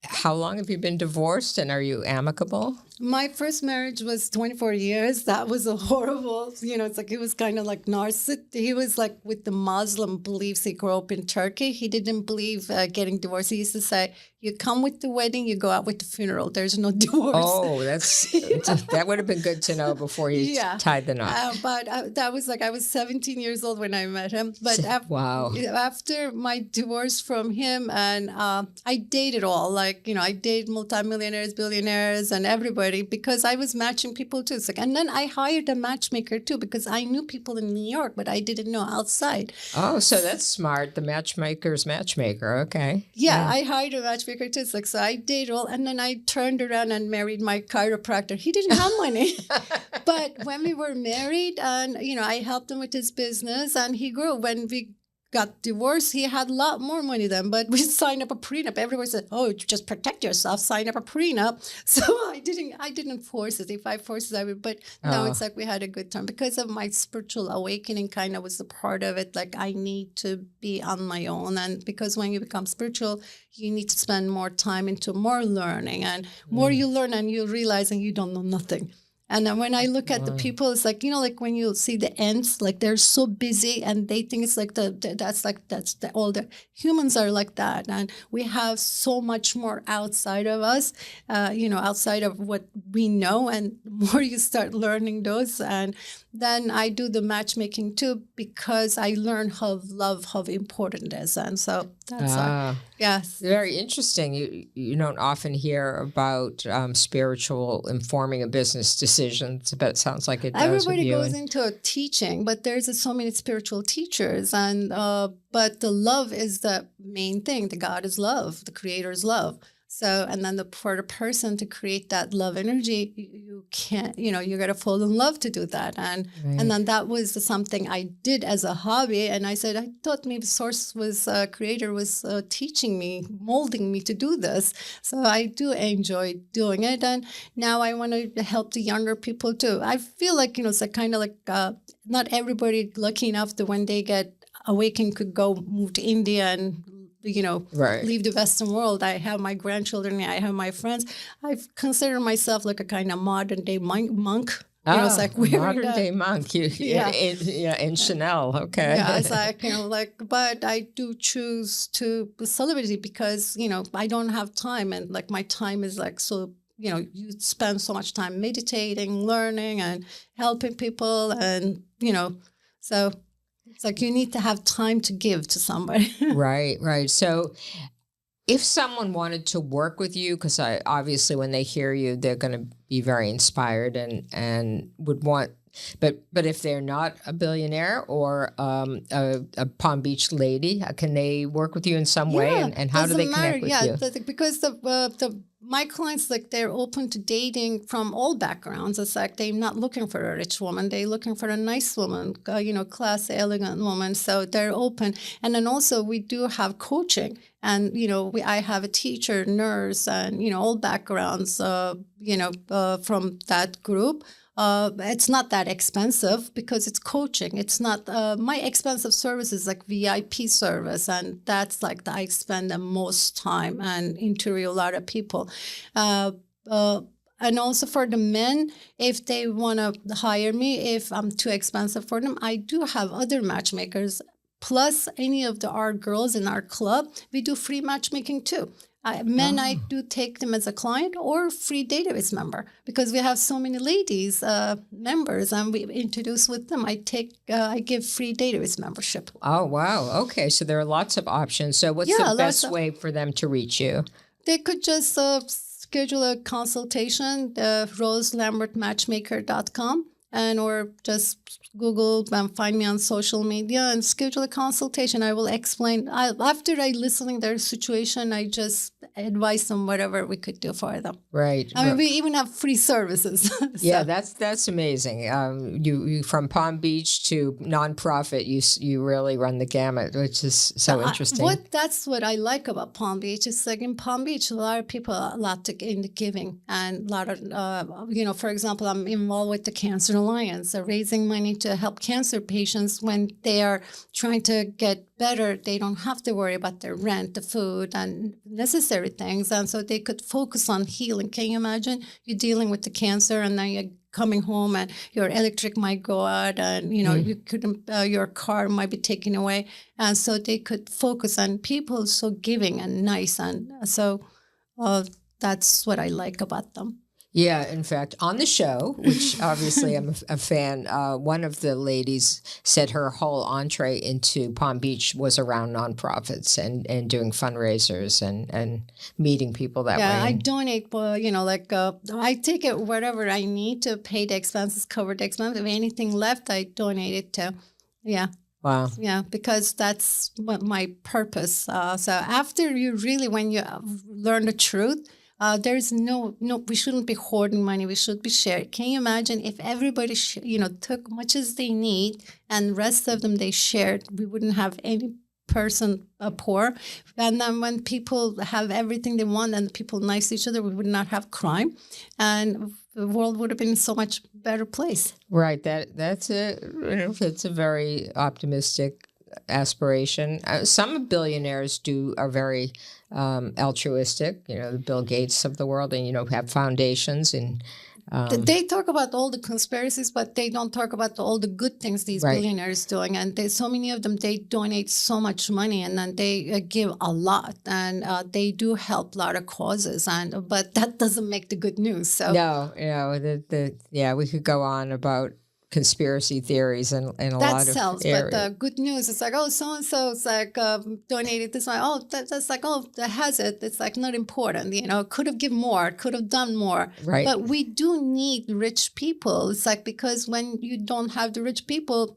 how long have you been divorced, and are you amicable?
My first marriage was 24 years. That was a horrible, it's like, he was kind of like narcissist. He was like with the Muslim beliefs. He grew up in Turkey. He didn't believe getting divorced. He used to say, you come with the wedding, you go out with the funeral. There's no divorce.
Oh, that would have been good to know before you tied the knot.
But that was like, I was 17 years old when I met him. But after my divorce from him, and I dated all, like, I dated multimillionaires, billionaires, and everybody, because I was matching people too. It's like, and then I hired a matchmaker too, because I knew people in New York, but I didn't know outside.
Oh, so that's smart. The matchmaker's matchmaker. Okay.
Yeah, I hired a matchmaker too. It's like, so I dated all, and then I turned around and married my chiropractor. He didn't have money. But when we were married, and, I helped him with his business, and he grew. When we got divorced, he had a lot more money then, but we signed up a prenup. Everyone said, oh, just protect yourself, sign up a prenup. So I didn't force it. If I forced it, I would, but no, it's like we had a good time because of my spiritual awakening kind of was a part of it. Like, I need to be on my own. And because when you become spiritual, you need to spend more time into more learning, and more you learn and you realize and you don't know nothing. And then when I look at the people, it's like, like when you see the ants, like they're so busy and they think it's like all the humans are like that. And we have so much more outside of us, outside of what we know. And the more you start learning those, and then I do the matchmaking too, because I learn how important it is. And so that's yes.
Very interesting. You don't often hear about spiritual informing a business decisions, but it sounds like it does.
Everybody goes into teaching, but there's so many spiritual teachers, and but the love is the main thing. The God is love. The Creator is love. So, and then for the person to create that love energy, you can't, you got to fall in love to do that. And and then that was something I did as a hobby. And I said, I thought maybe Source was, Creator was teaching me, molding me to do this. So I do enjoy doing it. And now I want to help the younger people too. I feel like, it's kind of like not everybody lucky enough that when they get awakened could go move to India and leave the Western world. I have my grandchildren, I have my friends. I consider myself like a kind of modern day monk. It's like
modern day monk. In Chanel. Okay.
Yeah, it's like, but I do choose to celebrate it because, I don't have time, and like my time is like so. You spend so much time meditating, learning, and helping people, and so. It's like you need to have time to give to somebody.
Right. So if someone wanted to work with you, because obviously when they hear you, they're going to be very inspired and would want, but if they're not a billionaire or a Palm Beach lady, can they work with you in some way? And how do they connect with you?
Because my clients, like, they're open to dating from all backgrounds. It's like they're not looking for a rich woman. They're looking for a nice woman, classy, elegant woman. So they're open. And then also we do have coaching. And, I have a teacher, nurse, and, all backgrounds, from that group. It's not that expensive because it's coaching. It's not my expensive service is like VIP service, and that's like I spend the most time and interview a lot of people. And also for the men, if they want to hire me, if I'm too expensive for them, I do have other matchmakers. Plus, any of our girls in our club, we do free matchmaking too. Men, I do take them as a client or free database member because we have so many ladies members, and we introduce with them. I give free database membership.
Oh, wow. Okay. So there are lots of options. So what's the best way for them to reach you?
They could just schedule a consultation, roselambertmatchmaker.com, or just Google and find me on social media and schedule a consultation. I will explain. After I listening their situation, I just advise them whatever we could do for them.
Right.
I mean, we even have free services. So.
Yeah, that's amazing. You from Palm Beach to nonprofit, you really run the gamut, which is so interesting.
That's what I like about Palm Beach. It's like in Palm Beach, a lot of people are in the giving, and a lot of for example, I'm involved with the Cancer Alliance, raising money to help cancer patients when they are trying to get better. They don't have to worry about their rent, the food, and necessary things. And so they could focus on healing. Can you imagine you dealing with the cancer and then you're coming home and your electric might go out and, you couldn't, your car might be taken away. And so they could focus on people so giving and nice. And so that's what I like about them.
Yeah, in fact, on the show, which obviously I'm a fan, one of the ladies said her whole entree into Palm Beach was around nonprofits and doing fundraisers and meeting people that way.
Yeah, I donate, I take it whatever I need to pay the expenses, cover the expenses. If anything left, I donate it to,
Wow.
Yeah, because that's what my purpose. So after when you learn the truth, there's no, we shouldn't be hoarding money. We should be sharing. Can you imagine if everybody, took much as they need and rest of them they shared, we wouldn't have any person poor. And then when people have everything they want and people nice to each other, we would not have crime. And the world would have been so much better place.
Right. That's a very optimistic aspiration. Some billionaires are very altruistic, the Bill Gates of the world, and have foundations and
They talk about all the conspiracies, but they don't talk about all the good things these
Right.
billionaires doing. And there's so many of them, they donate so much money, and then they give a lot, and they do help a lot of causes. But that doesn't make the good news. So
No, we could go on about conspiracy theories and a
that
lot of
sells. But
areas.
the good news is like, oh, so and so is like donated this one. Oh, that's like, oh, that has it. It's like not important. Could have given more, could have done more.
Right.
But we do need rich people. It's like, because when you don't have the rich people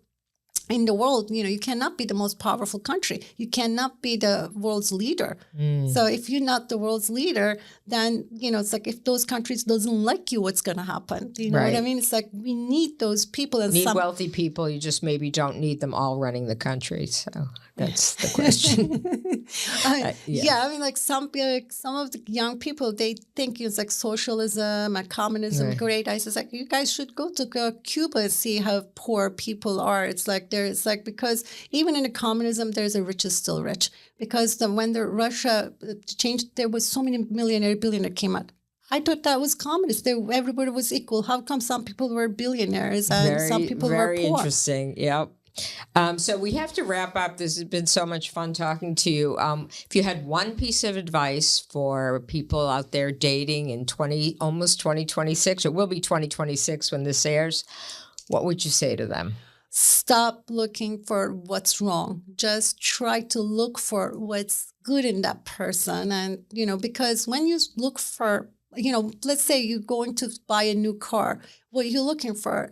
in the world, you cannot be the most powerful country. You cannot be the world's leader. So if you're not the world's leader, then, it's like, if those countries doesn't like you, what's going to happen? You know what I
Right.
mean? It's like, we need those people. And
Need wealthy people. You just maybe don't need them all running the country. So that's the question.
Yeah, I mean, like some of the young people, they think it's like socialism and communism
Right.
great. I says like, you guys should go to Cuba and see how poor people are. It's like because even in the communism, there's a rich is still rich, because when the Russia changed, there was so many billionaire came out. I thought that was communist. Everybody was equal. How come some people were billionaires and some people were
very
poor?
interesting. Yep. So we have to wrap up. This has been so much fun talking to you. If you had one piece of advice for people out there dating in almost 2026, it will be 2026 when this airs, what would you say to them?
Stop looking for what's wrong. Just try to look for what's good in that person. And, because when you look for, let's say you're going to buy a new car, what you're looking for,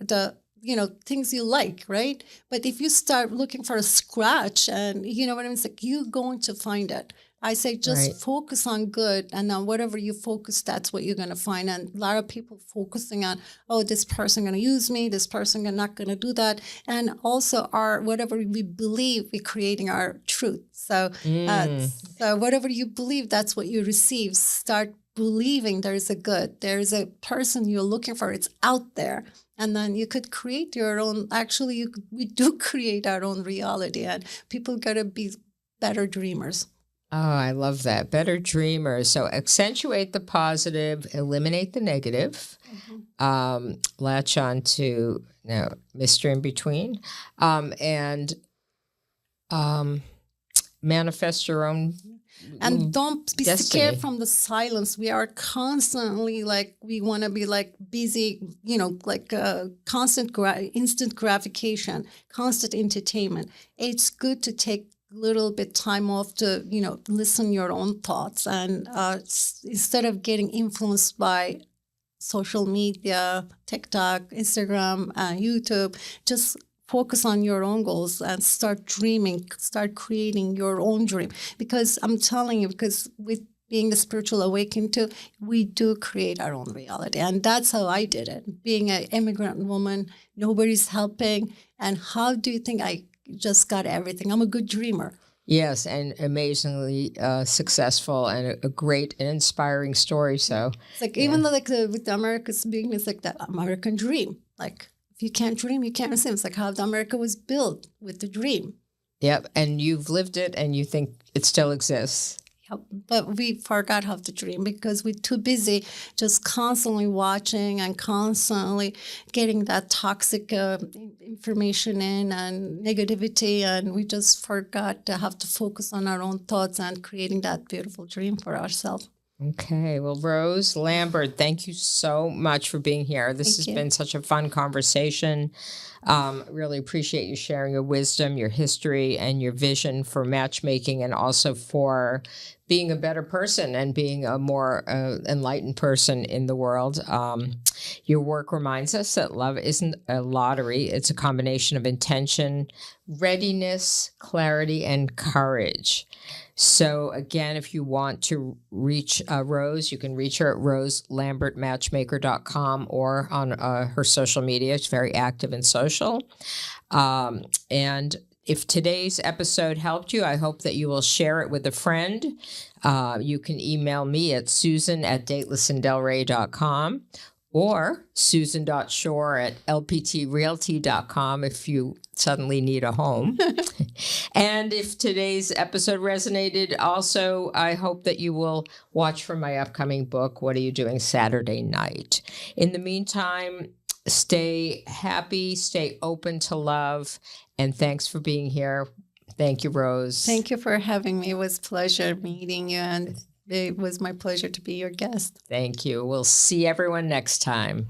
things you like, right? But if you start looking for a scratch, and you know what I mean, it's like, you're going to find it. I say just
Right.
focus on good, and on whatever you focus, that's what you're going to find. And a lot of people focusing on, oh, this person going to use me, this person not going to do that. And also whatever we believe, we're creating our truth. So whatever you believe, that's what you receive. Start believing there's a good, there's a person you're looking for. It's out there. And then you could create your own. Actually, we do create our own reality, and people got to be better dreamers.
Oh, I love that. Better dreamers. So accentuate the positive, eliminate the negative, latch on to Mr. In Between, and manifest your own.
And don't be
destiny.
scared from the silence. We are constantly we want to be busy, constant instant gratification, constant entertainment. It's good to take little bit time off to listen your own thoughts, and instead of getting influenced by social media, TikTok, Instagram, YouTube, just focus on your own goals and start dreaming, start creating your own dream. Because I'm telling you, because with being the spiritual awakened too, we do create our own reality. And that's how I did it. Being an immigrant woman, nobody's helping. And how do you think I just got everything? I'm a good dreamer.
Yes, and amazingly successful, and a great and inspiring story. So
it's like, even though with the America's being, it's like that American dream. Like, if you can't dream, you can't receive. It's like how America was built, with the dream.
Yep, and you've lived it, and you think it still exists.
But we forgot how to dream because we're too busy just constantly watching and constantly getting that toxic information in and negativity. And we just forgot to have to focus on our own thoughts and creating that beautiful dream for ourselves.
Okay. Well, Rose Lambert, thank you so much for being here. This has been such a fun conversation. Really appreciate you sharing your wisdom, your history, and your vision for matchmaking, and also for being a better person and being a more enlightened person in the world. Your work reminds us that love isn't a lottery. It's a combination of intention, readiness, clarity, and courage. So again, if you want to reach Rose, you can reach her at roselambertmatchmaker.com or on her social media. She's very active in social. And if today's episode helped you, I hope that you will share it with a friend. You can email me at susan@datelessanddelray.com, or susan.shore@lptrealty.com if you suddenly need a home. And if today's episode resonated, also, I hope that you will watch for my upcoming book, What Are You Doing Saturday Night? In the meantime, stay happy, stay open to love, and thanks for being here. Thank you, Rose.
Thank you for having me. It was a pleasure meeting you, and it was my pleasure to be your guest.
Thank you. We'll see everyone next time.